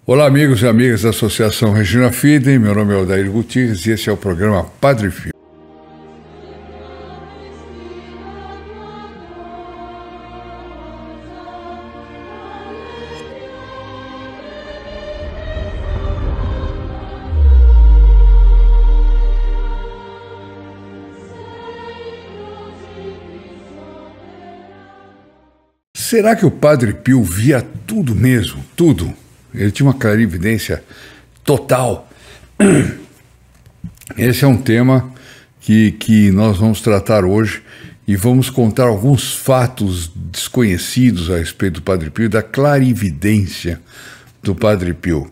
Olá, amigos e amigas da Associação Regina Fidem, meu nome é Odair Gutierrez e esse é o programa Padre Pio. Será que o Padre Pio via tudo mesmo? Tudo? Ele tinha uma clarividência total. Esse é um tema que nós vamos tratar hoje e vamos contar alguns fatos desconhecidos a respeito do Padre Pio, da clarividência do Padre Pio,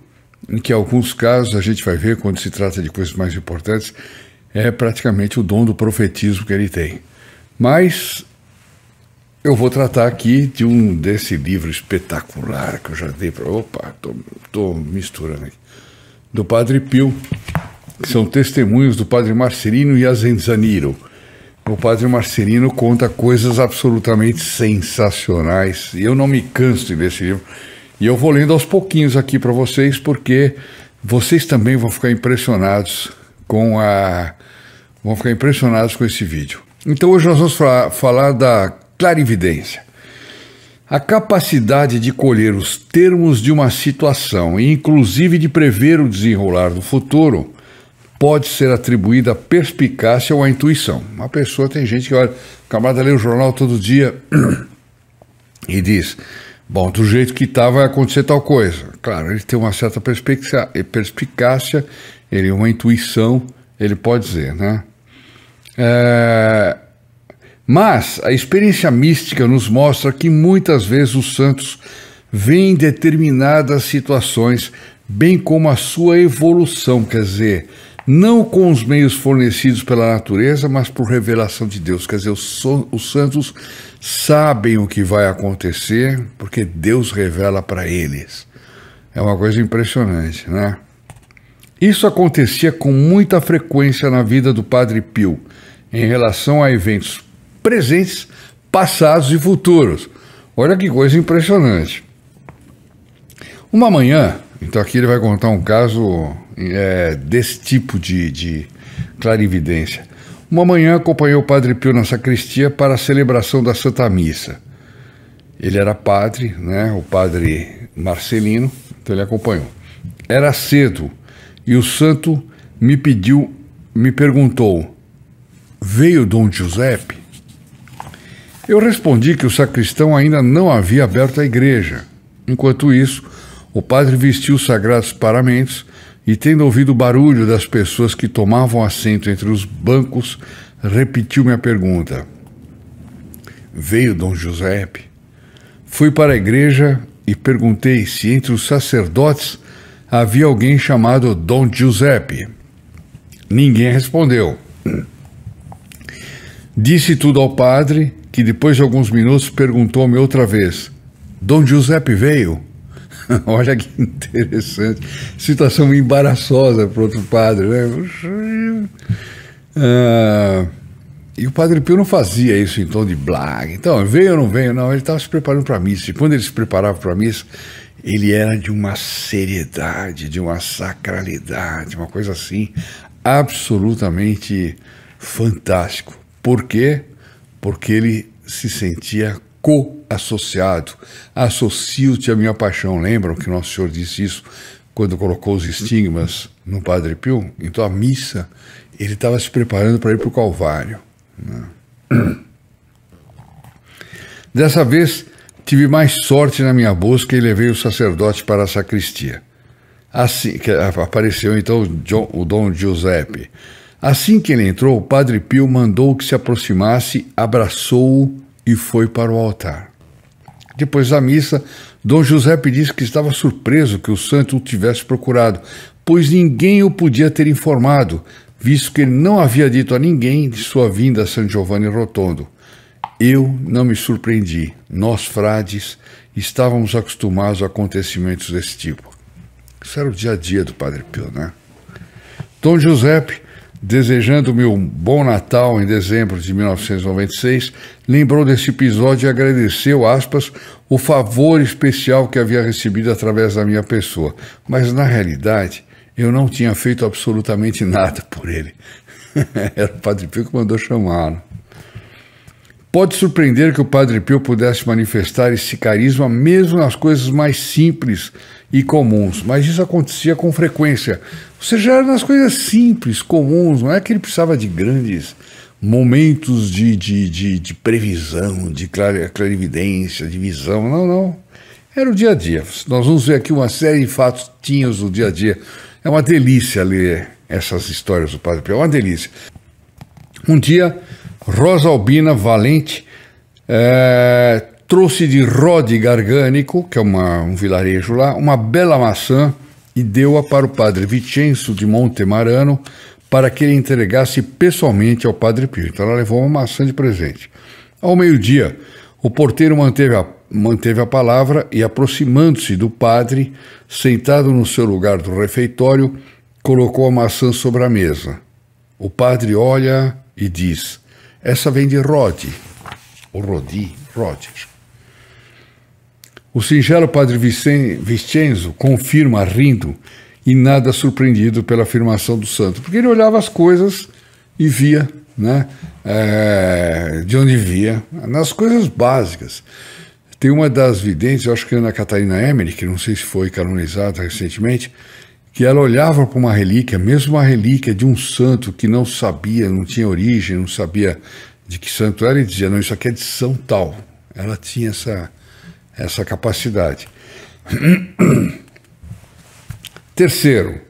em que em alguns casos a gente vai ver, quando se trata de coisas mais importantes, é praticamente o dom do profetismo que ele tem. Mas eu vou tratar aqui desse livro espetacular que eu já dei para... Opa, tô misturando aqui. Do Padre Pio, que são testemunhos do Padre Marcelino Iazenzaniro. O Padre Marcelino conta coisas absolutamente sensacionais. E eu não me canso de ler esse livro. E eu vou lendo aos pouquinhos aqui para vocês, porque vocês também vão ficar impressionados com esse vídeo. Então hoje nós vamos falar da clarividência. A capacidade de colher os termos de uma situação e inclusive de prever o desenrolar do futuro pode ser atribuída à perspicácia ou à intuição. Uma pessoa, tem gente que olha, o camarada lê o jornal todo dia e diz, bom, do jeito que está vai acontecer tal coisa. Claro, ele tem uma certa perspicácia, ele uma intuição, ele pode dizer, né? Mas a experiência mística nos mostra que muitas vezes os santos veem determinadas situações, bem como a sua evolução, quer dizer, não com os meios fornecidos pela natureza, mas por revelação de Deus. Quer dizer, os santos sabem o que vai acontecer, porque Deus revela para eles. É uma coisa impressionante, né? Isso acontecia com muita frequência na vida do Padre Pio, em relação a eventos presentes, passados e futuros. Olha que coisa impressionante. Uma manhã, então aqui ele vai contar um caso desse tipo de clarividência. Uma manhã acompanhou o Padre Pio na sacristia para a celebração da Santa Missa. Ele era padre, né, o Padre Marcelino, então ele acompanhou. Era cedo e o santo me perguntou, veio Dom Giuseppe? Eu respondi que o sacristão ainda não havia aberto a igreja. Enquanto isso, o padre vestiu os sagrados paramentos e, tendo ouvido o barulho das pessoas que tomavam assento entre os bancos, repetiu minha pergunta. Veio Dom Giuseppe? Fui para a igreja e perguntei se entre os sacerdotes havia alguém chamado Dom Giuseppe. Ninguém respondeu. Disse tudo ao padre, que depois de alguns minutos perguntou-me outra vez, Dom Giuseppe veio? Olha que interessante, situação embaraçosa para outro padre, né? E o Padre Pio não fazia isso em tom de blague, então veio ou não veio? Não, ele estava se preparando para a missa, e quando ele se preparava para a missa, ele era de uma seriedade, de uma sacralidade, uma coisa assim, absolutamente fantástico. Por quê? Porque ele se sentia co-associado. Associo-te à minha paixão. Lembram que Nosso Senhor disse isso quando colocou os estigmas no Padre Pio? Então a missa, ele estava se preparando para ir para o Calvário, né? Dessa vez, tive mais sorte na minha busca e levei o sacerdote para a sacristia. Assim que apareceu então o Dom Giuseppe. Assim que ele entrou, o Padre Pio mandou que se aproximasse, abraçou-o e foi para o altar. Depois da missa, Dom Giuseppe disse que estava surpreso que o santo o tivesse procurado, pois ninguém o podia ter informado, visto que ele não havia dito a ninguém de sua vinda a San Giovanni Rotondo. Eu não me surpreendi. Nós, frades, estávamos acostumados a acontecimentos desse tipo. Isso era o dia a dia do Padre Pio, né? Dom Giuseppe desejando-me um bom Natal em dezembro de 1996, lembrou desse episódio e agradeceu, aspas, o favor especial que havia recebido através da minha pessoa. Mas, na realidade, eu não tinha feito absolutamente nada por ele. Era o Padre Pio que mandou chamar. Pode surpreender que o Padre Pio pudesse manifestar esse carisma mesmo nas coisas mais simples e comuns, mas isso acontecia com frequência. Ou seja, era nas coisas simples, comuns, não é que ele precisava de grandes momentos de previsão, de clarividência, de visão, não. Era o dia a dia. Nós vamos ver aqui uma série de fatinhos do dia a dia. É uma delícia ler essas histórias do Padre Pio, é uma delícia. Um dia, Rosa Albina Valente trouxe de Rode Garganico, que é um vilarejo lá, uma bela maçã e deu-a para o padre Vicenzo de Montemarano para que ele entregasse pessoalmente ao Padre Pio. Então ela levou uma maçã de presente. Ao meio-dia, o porteiro manteve a palavra e, aproximando-se do padre, sentado no seu lugar do refeitório, colocou a maçã sobre a mesa. O padre olha e diz: essa vem de Rode, ou Rodi. O singelo padre Vicenzo confirma rindo e nada surpreendido pela afirmação do santo, porque ele olhava as coisas e via, né, de onde via, nas coisas básicas. Tem uma das videntes, eu acho que é Ana Catarina Emmerich, que não sei se foi canonizada recentemente, que ela olhava para uma relíquia, mesmo uma relíquia de um santo que não sabia, não tinha origem, não sabia de que santo era, e dizia, não, isso aqui é de São Tal. Ela tinha essa capacidade. Terceiro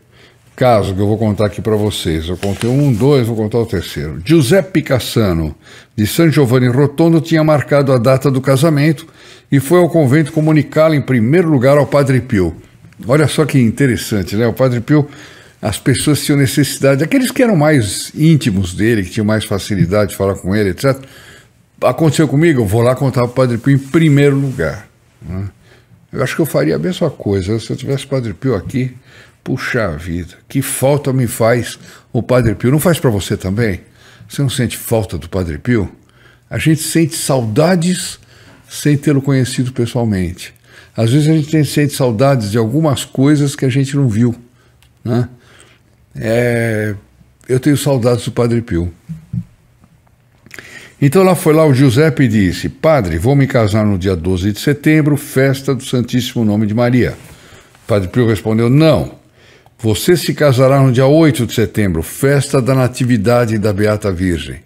caso que eu vou contar aqui para vocês. Eu contei 1, 2, vou contar o terceiro. Giuseppe Cassano, de San Giovanni Rotondo, tinha marcado a data do casamento e foi ao convento comunicá-la em primeiro lugar ao Padre Pio. Olha só que interessante, né? O Padre Pio, as pessoas tinham necessidade, aqueles que eram mais íntimos dele, que tinham mais facilidade de falar com ele, etc. Aconteceu comigo, eu vou lá contar para o Padre Pio em primeiro lugar, né? Eu acho que eu faria a mesma coisa se eu tivesse o Padre Pio aqui. Puxa vida, que falta me faz o Padre Pio. Não faz para você também? Você não sente falta do Padre Pio? A gente sente saudades sem tê-lo conhecido pessoalmente. Às vezes a gente sente saudades de algumas coisas que a gente não viu, né? Eu tenho saudades do Padre Pio. Então lá foi o Giuseppe e disse: padre, vou me casar no dia 12 de setembro, festa do Santíssimo Nome de Maria. O Padre Pio respondeu: não, você se casará no dia 8 de setembro, festa da Natividade da Beata Virgem.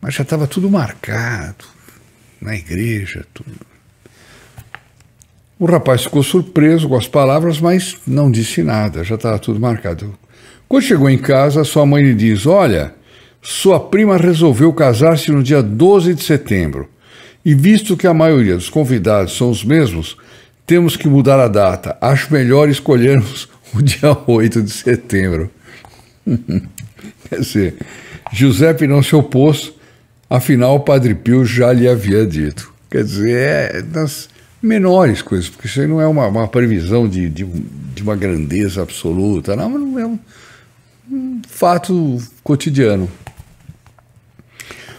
Mas já estava tudo marcado, na igreja, tudo. O rapaz ficou surpreso com as palavras, mas não disse nada, já estava tudo marcado. Quando chegou em casa, sua mãe lhe diz: olha, sua prima resolveu casar-se no dia 12 de setembro, e visto que a maioria dos convidados são os mesmos, temos que mudar a data. Acho melhor escolhermos o dia 8 de setembro. Quer dizer, Giuseppe não se opôs, afinal o Padre Pio já lhe havia dito. Quer dizer, é das menores coisas, porque isso aí não é uma previsão de uma grandeza absoluta, não é um fato cotidiano.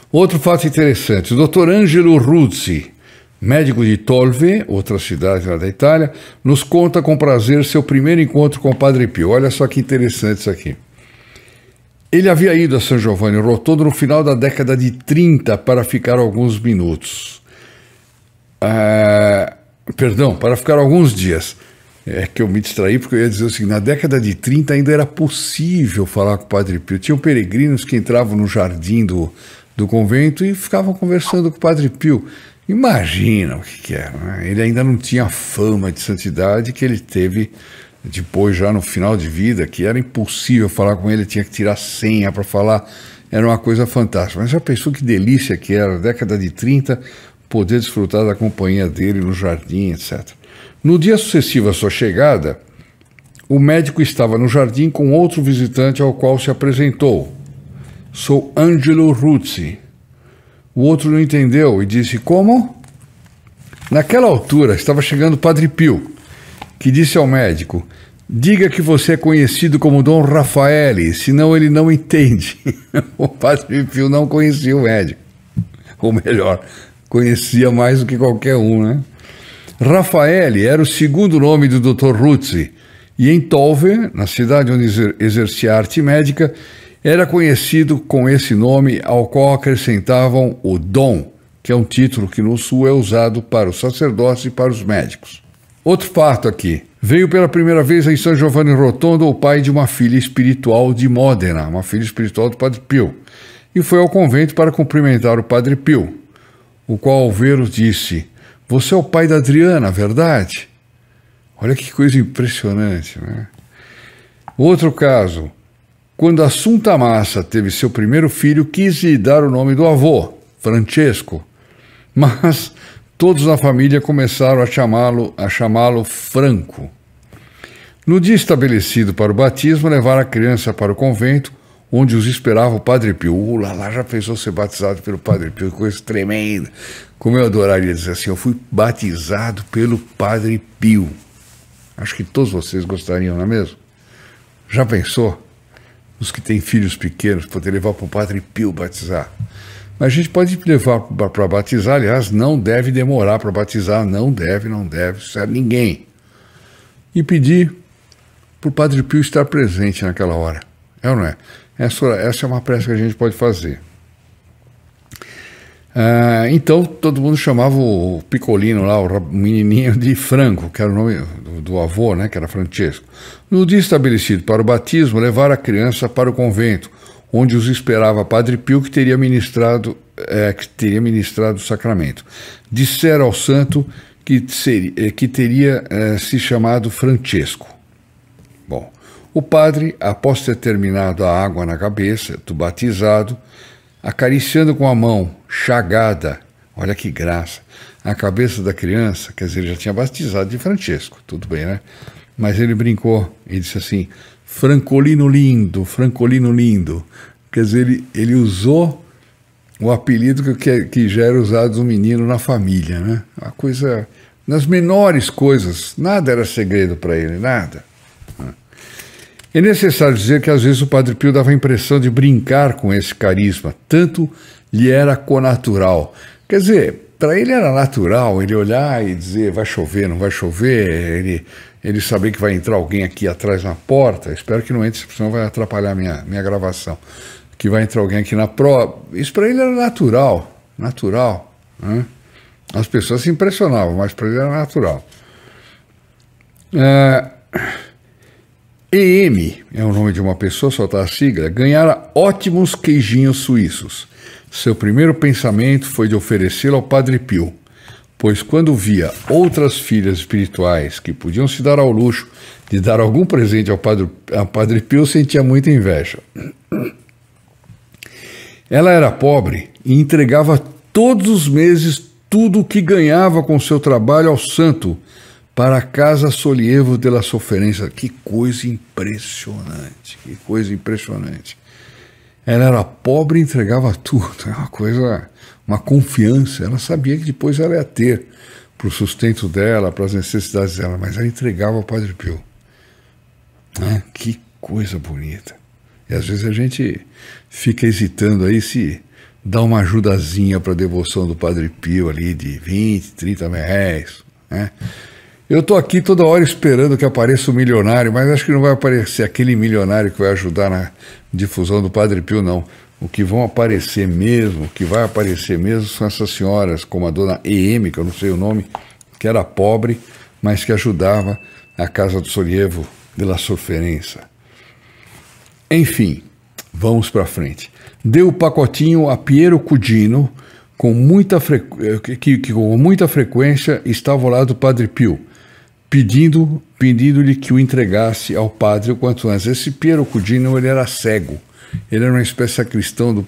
Outro fato interessante, o Dr. Angelo Ruzzi, médico de Tolve, outra cidade lá da Itália, nos conta com prazer seu primeiro encontro com o Padre Pio. Olha só que interessante isso aqui. Ele havia ido a San Giovanni Rotondo no final da década de 30 para ficar alguns minutos. Para ficar alguns dias. É que eu me distraí porque eu ia dizer o seguinte: na década de 30 ainda era possível falar com o Padre Pio. Tinham peregrinos que entravam no jardim do convento e ficavam conversando com o Padre Pio. Imagina o que era, né? Ele ainda não tinha a fama de santidade que ele teve depois, já no final de vida, que era impossível falar com ele, tinha que tirar senha para falar, era uma coisa fantástica. Mas já pensou que delícia que era, na década de 30, poder desfrutar da companhia dele no jardim, etc. No dia sucessivo à sua chegada, o médico estava no jardim com outro visitante ao qual se apresentou. Sou Angelo Ruzzi. O outro não entendeu e disse: como? Naquela altura estava chegando o Padre Pio, que disse ao médico: Diga que você é conhecido como Dom Rafael, senão ele não entende. O Padre Pio não conhecia o médico. Ou melhor, conhecia mais do que qualquer um, né? Rafael era o segundo nome do Dr. Ruzzi, e em Tolve, na cidade onde exercia a arte médica, era conhecido com esse nome, ao qual acrescentavam o Dom, que é um título que no Sul é usado para os sacerdotes e para os médicos. Outro fato aqui. Veio pela primeira vez em São Giovanni Rotondo o pai de uma filha espiritual de Módena, uma filha espiritual do Padre Pio, e foi ao convento para cumprimentar o Padre Pio, o qual ao vê-lo disse: "Você é o pai da Adriana, verdade?" Olha que coisa impressionante, né? Outro caso. Quando Assunta Massa teve seu primeiro filho, quis lhe dar o nome do avô, Francesco, mas todos na família começaram a chamá-lo Franco. No dia estabelecido para o batismo, levaram a criança para o convento, onde os esperava o Padre Pio. Lá já pensou ser batizado pelo Padre Pio, coisa tremenda. Como eu adoraria dizer assim, eu fui batizado pelo Padre Pio. Acho que todos vocês gostariam, não é mesmo? Já pensou? Os que têm filhos pequenos, poder levar para o Padre Pio batizar. Mas a gente pode levar para batizar, aliás, não deve demorar para batizar, não deve, serve ninguém. E pedir para o Padre Pio estar presente naquela hora. É ou não é? Essa é uma prece que a gente pode fazer. Então, todo mundo chamava o Picolino lá, o menininho, de Franco, que era o nome do avô, né, que era Francesco. No dia estabelecido para o batismo, levaram a criança para o convento, onde os esperava Padre Pio, que teria ministrado o sacramento. Disseram ao santo que teria se chamado Francesco. Bom, o padre, após ter terminado a água na cabeça do batizado, acariciando com a mão chagada, olha que graça, a cabeça da criança, quer dizer, ele já tinha batizado de Francesco, tudo bem, né? Mas ele brincou e disse assim: Francolino lindo, Francolino lindo. Quer dizer, ele usou o apelido que já era usado do menino na família, né? Uma coisa, nas menores coisas, nada era segredo para ele, nada. É necessário dizer que às vezes o Padre Pio dava a impressão de brincar com esse carisma, tanto lhe era connatural. Quer dizer, para ele era natural ele olhar e dizer vai chover, não vai chover, ele saber que vai entrar alguém aqui atrás na porta, espero que não entre, senão vai atrapalhar minha gravação, que vai entrar alguém aqui na prova. Isso para ele era natural, né? As pessoas se impressionavam, mas para ele era natural. EM é o nome de uma pessoa, soltar a sigla, ganhara ótimos queijinhos suíços. Seu primeiro pensamento foi de oferecê-lo ao Padre Pio, pois quando via outras filhas espirituais que podiam se dar ao luxo de dar algum presente ao Padre Pio, sentia muita inveja. Ela era pobre e entregava todos os meses tudo o que ganhava com seu trabalho ao santo, para a Casa Solievo de la Sofferenza. Que coisa impressionante, que coisa impressionante. Ela era pobre e entregava tudo, é uma coisa, uma confiança. Ela sabia que depois ela ia ter para o sustento dela, para as necessidades dela, mas ela entregava ao Padre Pio. Que coisa bonita. E às vezes a gente fica hesitando aí se dá uma ajudazinha para a devoção do Padre Pio ali de 20, 30 reais, né? Eu estou aqui toda hora esperando que apareça o milionário, mas acho que não vai aparecer aquele milionário que vai ajudar na difusão do Padre Pio, não. O que vai aparecer mesmo são essas senhoras, como a dona EM, que eu não sei o nome, que era pobre, mas que ajudava a Casa do Solievo de la Sofferenza. Enfim, vamos para frente. Deu o pacotinho a Piero Cudino, que com muita frequência estava ao lado do Padre Pio, pedindo-lhe que o entregasse ao padre o quanto antes. Esse Piero Cudino, ele era cego, ele era uma espécie de sacristão do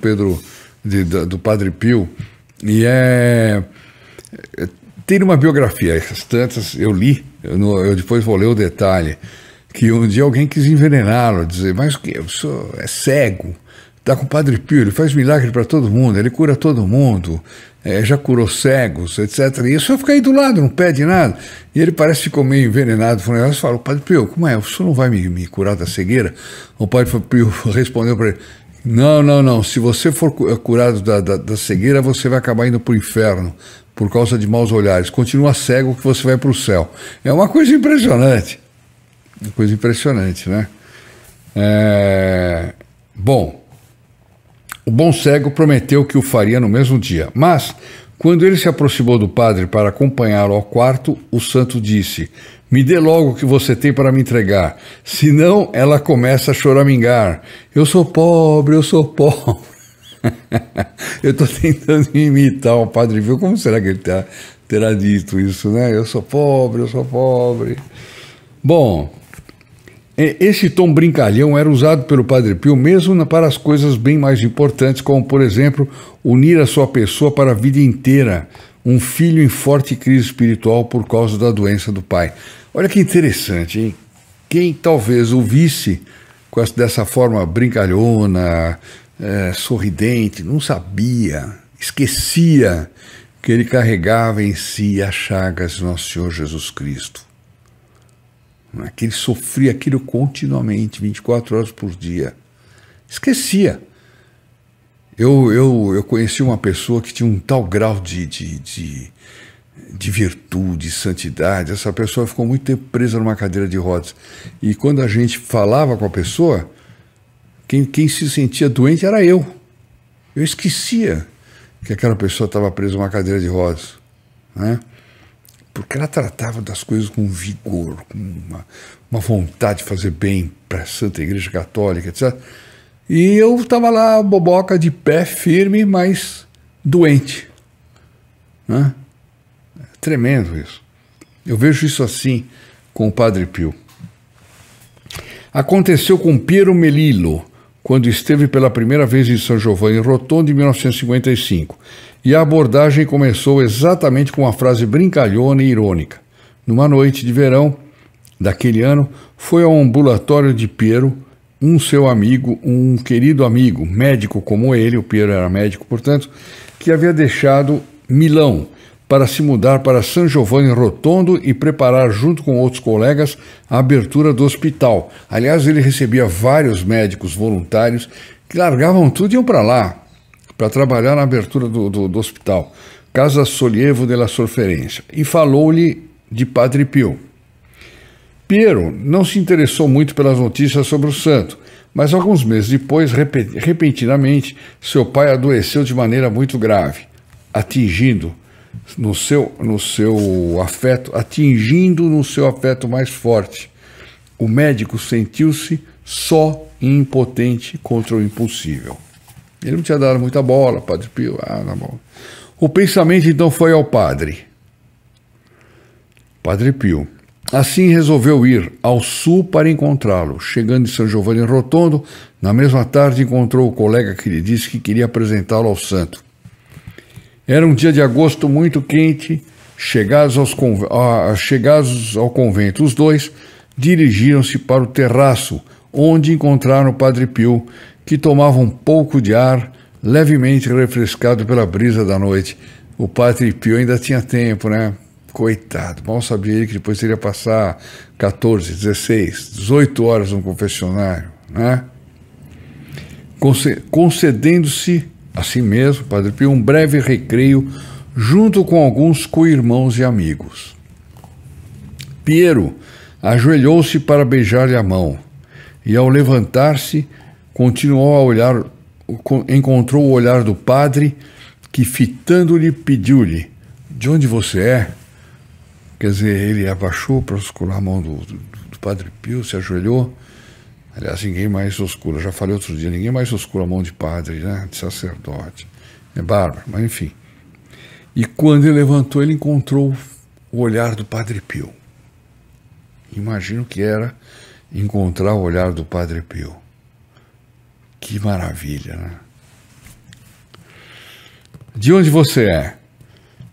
Padre Pio, e tem uma biografia, essas tantas eu li, eu depois vou ler o detalhe, que um dia alguém quis envenená-lo, dizer, mas o que, o senhor é cego, está com o Padre Pio, ele faz milagre para todo mundo, ele cura todo mundo, já curou cegos, etc. E isso eu fiquei do lado, não pede nada. E ele parece que ficou meio envenenado. Eu falo, Padre Pio, como é? O senhor não vai me curar da cegueira? O Padre Pio respondeu para ele, não. Se você for curado da cegueira, você vai acabar indo para o inferno por causa de maus olhares. Continua cego que você vai para o céu. É uma coisa impressionante. Uma coisa impressionante, né? Bom, o bom cego prometeu que o faria no mesmo dia. Mas, quando ele se aproximou do padre para acompanhá-lo ao quarto, o santo disse, me dê logo o que você tem para me entregar, senão ela começa a choramingar. Eu sou pobre. Eu estou tentando imitar o Padre Pio. Como será que ele terá dito isso, né? Eu sou pobre. Bom, esse tom brincalhão era usado pelo Padre Pio mesmo para as coisas bem mais importantes, como, por exemplo, unir a sua pessoa para a vida inteira, um filho em forte crise espiritual por causa da doença do pai. Olha que interessante, hein? Quem talvez o visse dessa forma brincalhona, sorridente, não sabia, esquecia que ele carregava em si as chagas de Nosso Senhor Jesus Cristo. Que ele sofria aquilo continuamente, 24 horas por dia. Esquecia. Eu conheci uma pessoa que tinha um tal grau de virtude, santidade. Essa pessoa ficou muito tempo presa numa cadeira de rodas. E quando a gente falava com a pessoa, quem se sentia doente era eu. Eu esquecia que aquela pessoa estava presa numa cadeira de rodas, né? Porque ela tratava das coisas com vigor, com uma vontade de fazer bem para a Santa Igreja Católica, etc. E eu estava lá, boboca, de pé, firme, mas doente, né? É tremendo isso. Eu vejo isso assim com o Padre Pio. Aconteceu com Piero Melillo, quando esteve pela primeira vez em São Giovanni Rotondo em 1955. E a abordagem começou exatamente com uma frase brincalhona e irônica. Numa noite de verão daquele ano, foi ao ambulatório de Piero seu amigo, um querido amigo, médico como ele, o Piero era médico, portanto, que havia deixado Milão para se mudar para São Giovanni Rotondo e preparar, junto com outros colegas, a abertura do hospital. Aliás, ele recebia vários médicos voluntários que largavam tudo e iam para lá, para trabalhar na abertura do hospital, Casa Sollievo della Sofferenza, e falou-lhe de Padre Pio. Piero não se interessou muito pelas notícias sobre o santo, mas alguns meses depois, repentinamente, seu pai adoeceu de maneira muito grave, atingindo no seu afeto mais forte. O médico sentiu-se só e impotente contra o impossível. Ele não tinha dado muita bola, Padre Pio. Tá bom. O pensamento então foi ao Padre Pio. Assim resolveu ir ao sul para encontrá-lo. Chegando em São Giovanni Rotondo, na mesma tarde encontrou o colega que lhe disse que queria apresentá-lo ao santo. Era um dia de agosto muito quente. Chegados ao convento, os dois dirigiram-se para o terraço, onde encontraram o Padre Pio, que tomava um pouco de ar, levemente refrescado pela brisa da noite. O Padre Pio ainda tinha tempo, né? Coitado, mal sabia ele que depois teria passar 14, 16, 18 horas no confessionário, né? Concedendo-se, assim mesmo, Padre Pio, um breve recreio junto com alguns co-irmãos e amigos. Piero ajoelhou-se para beijar-lhe a mão, e ao levantar-se, continuou a olhar, encontrou o olhar do padre, que fitando-lhe, pediu-lhe, de onde você é? Quer dizer, ele abaixou para oscular a mão do Padre Pio, se ajoelhou. Aliás, ninguém mais oscula, já falei outro dia, ninguém mais oscula a mão de padre, né? De sacerdote. É bárbaro, mas enfim. E quando ele levantou, ele encontrou o olhar do Padre Pio. Imagino que era encontrar o olhar do Padre Pio. Que maravilha, né? De onde você é?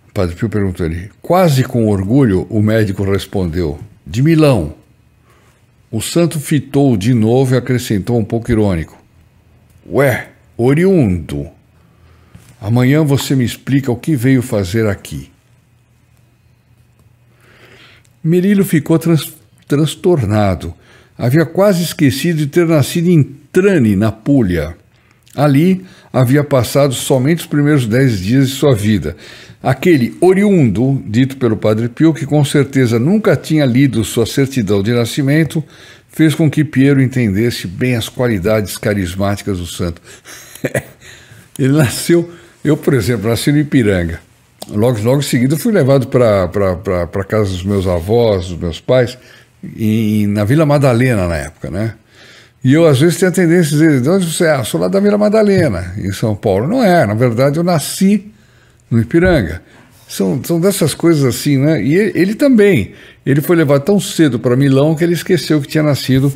O Padre Pio perguntou ele. Quase com orgulho, o médico respondeu. De Milão. O santo fitou de novo e acrescentou um pouco irônico. Ué, oriundo. Amanhã você me explica o que veio fazer aqui. Mirílio ficou transtornado. Havia quase esquecido de ter nascido em Trani, na Puglia. Ali havia passado somente os primeiros 10 dias de sua vida. Aquele oriundo, dito pelo Padre Pio, que com certeza nunca tinha lido sua certidão de nascimento, fez com que Piero entendesse bem as qualidades carismáticas do santo. Ele nasceu, eu, por exemplo, nasci no Ipiranga. Logo em seguida fui levado para casa dos meus avós, dos meus pais, na Vila Madalena na época, né? E eu às vezes tenho a tendência a dizer, de onde você é? Sou lá da Vila Madalena, em São Paulo. Não é, na verdade eu nasci no Ipiranga. São dessas coisas assim, né? E ele também, ele foi levado tão cedo para Milão que ele esqueceu que tinha nascido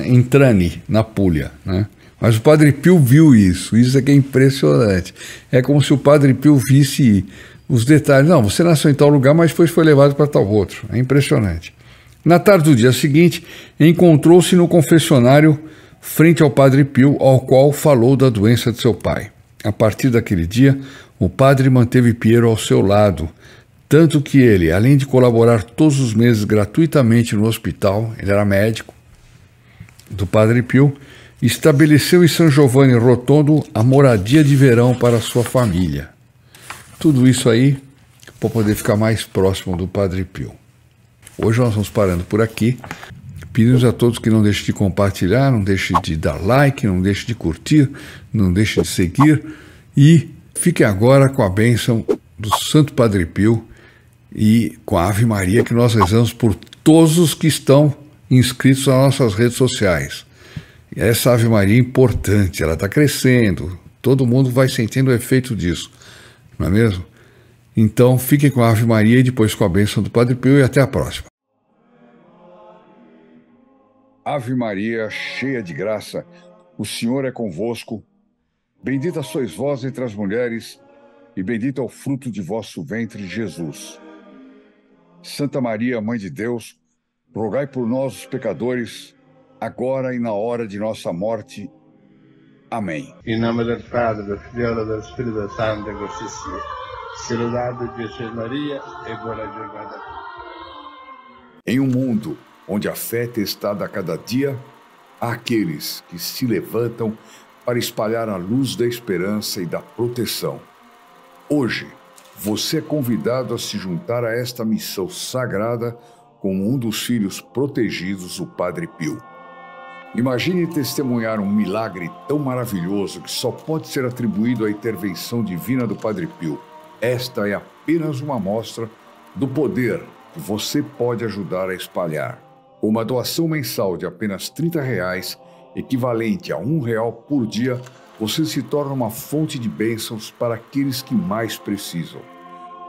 em Trani, na Puglia, né? Mas o Padre Pio viu isso é que é impressionante. É como se o Padre Pio visse os detalhes. Não, você nasceu em tal lugar, mas depois foi levado para tal outro. É impressionante. Na tarde do dia seguinte, encontrou-se no confessionário frente ao Padre Pio, ao qual falou da doença de seu pai. A partir daquele dia, o padre manteve Piero ao seu lado, tanto que ele, além de colaborar todos os meses gratuitamente no hospital, ele era médico do Padre Pio, estabeleceu em San Giovanni Rotondo a moradia de verão para sua família. Tudo isso aí para poder ficar mais próximo do Padre Pio. Hoje nós vamos parando por aqui. Pedimos a todos que não deixem de compartilhar, não deixem de dar like, não deixem de curtir, não deixem de seguir. E fiquem agora com a bênção do Santo Padre Pio e com a Ave Maria que nós rezamos por todos os que estão inscritos nas nossas redes sociais. E essa Ave Maria é importante, ela está crescendo, todo mundo vai sentindo o efeito disso, não é mesmo? Então, fiquem com a Ave Maria e depois com a bênção do Padre Pio e até a próxima. Ave Maria, cheia de graça, o Senhor é convosco. Bendita sois vós entre as mulheres e bendito é o fruto de vosso ventre, Jesus. Santa Maria, Mãe de Deus, rogai por nós, os pecadores, agora e na hora de nossa morte. Amém. Em nome do Padre, do Filho e do Espírito Santo, così sia. Saudade Jesus Maria e boa jornada. Em um mundo onde a fé é testada a cada dia, há aqueles que se levantam para espalhar a luz da esperança e da proteção. Hoje, você é convidado a se juntar a esta missão sagrada como um dos filhos protegidos do Padre Pio. Imagine testemunhar um milagre tão maravilhoso que só pode ser atribuído à intervenção divina do Padre Pio. Esta é apenas uma amostra do poder que você pode ajudar a espalhar. Com uma doação mensal de apenas R$30, equivalente a R$1 por dia, você se torna uma fonte de bênçãos para aqueles que mais precisam.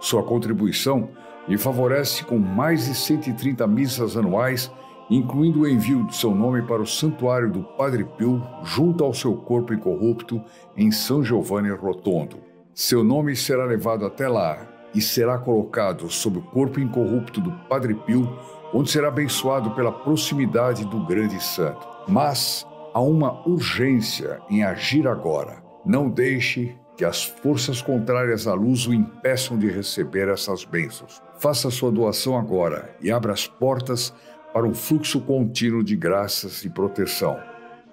Sua contribuição lhe favorece com mais de 130 missas anuais, incluindo o envio de seu nome para o Santuário do Padre Pio, junto ao seu corpo incorrupto, em San Giovanni Rotondo. Seu nome será levado até lá e será colocado sob o corpo incorrupto do Padre Pio, onde será abençoado pela proximidade do grande santo. Mas há uma urgência em agir agora. Não deixe que as forças contrárias à luz o impeçam de receber essas bênçãos. Faça sua doação agora e abra as portas para um fluxo contínuo de graças e proteção.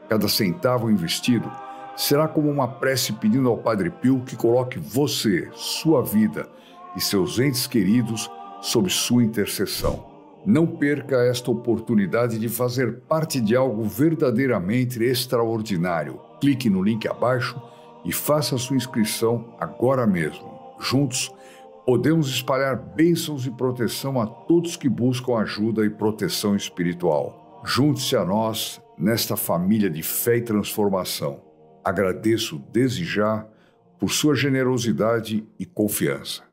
Cada centavo investido será como uma prece pedindo ao Padre Pio que coloque você, sua vida e seus entes queridos sob sua intercessão. Não perca esta oportunidade de fazer parte de algo verdadeiramente extraordinário. Clique no link abaixo e faça sua inscrição agora mesmo. Juntos, podemos espalhar bênçãos e proteção a todos que buscam ajuda e proteção espiritual. Junte-se a nós nesta família de fé e transformação. Agradeço desde já por sua generosidade e confiança.